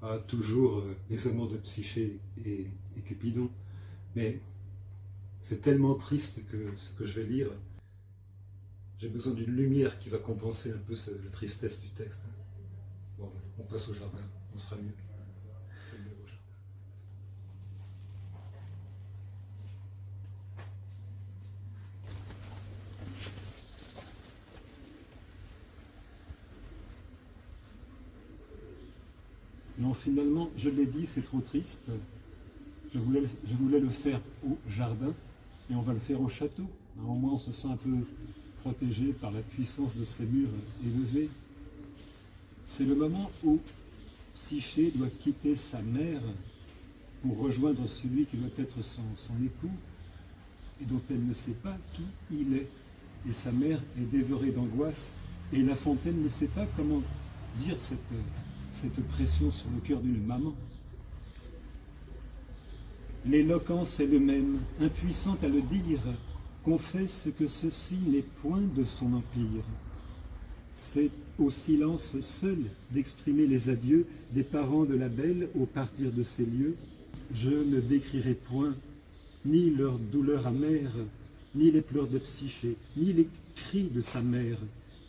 à toujours les amours de Psyché et Cupidon. Mais c'est tellement triste que ce que je vais lire, j'ai besoin d'une lumière qui va compenser un peu la tristesse du texte. Bon, on passe au jardin, on sera mieux. Non, finalement, je l'ai dit, c'est trop triste. Je voulais le faire au jardin et on va le faire au château. Au moins, on se sent un peu protégé par la puissance de ces murs élevés. C'est le moment où Psyché doit quitter sa mère pour rejoindre celui qui doit être son époux et dont elle ne sait pas qui il est. Et sa mère est dévorée d'angoisse et La Fontaine ne sait pas comment dire cette pression sur le cœur d'une maman. L'éloquence est le même, impuissante à le dire, confesse que ceci n'est point de son empire. C'est au silence seul d'exprimer les adieux des parents de la belle au partir de ces lieux. Je ne décrirai point ni leur douleur amère, ni les pleurs de Psyché, ni les cris de sa mère,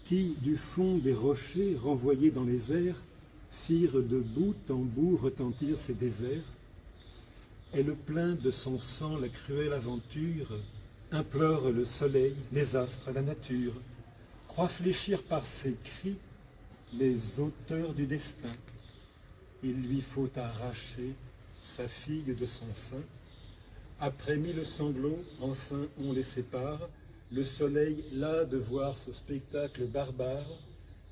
qui, du fond des rochers renvoyés dans les airs, firent de bout en bout retentir ces déserts. Elle plaint de son sang la cruelle aventure, implore le soleil, les astres, la nature, croit fléchir par ses cris les auteurs du destin. Il lui faut arracher sa fille de son sein. Après 1000 sanglots, enfin on les sépare. Le soleil, las de voir ce spectacle barbare,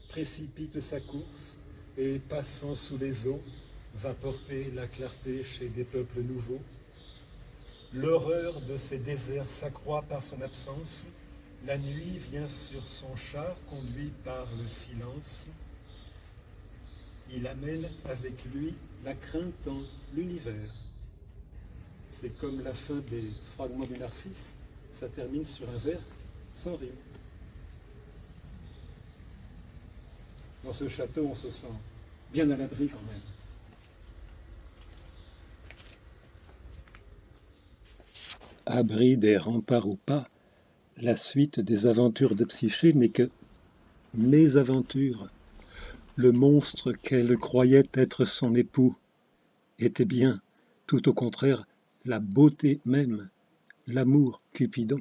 précipite sa course et, passant sous les eaux, va porter la clarté chez des peuples nouveaux. L'horreur de ces déserts s'accroît par son absence. La nuit vient sur son char conduit par le silence. Il amène avec lui la crainte en l'univers. C'est comme la fin des fragments du Narcisse, ça termine sur un vers sans rime. Dans ce château, on se sent bien à l'abri quand même. Abri des remparts ou pas, la suite des aventures de Psyché n'est que mésaventure. Le monstre qu'elle croyait être son époux était bien, tout au contraire, la beauté même, l'amour Cupidon.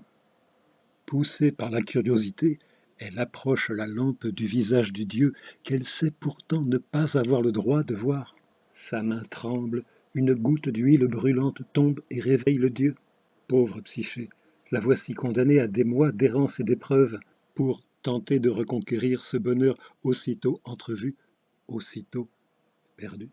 Poussée par la curiosité, elle approche la lampe du visage du dieu qu'elle sait pourtant ne pas avoir le droit de voir. Sa main tremble, une goutte d'huile brûlante tombe et réveille le dieu. Pauvre Psyché, la voici condamnée à des mois d'errance et d'épreuve pour tenter de reconquérir ce bonheur aussitôt entrevu, aussitôt perdu.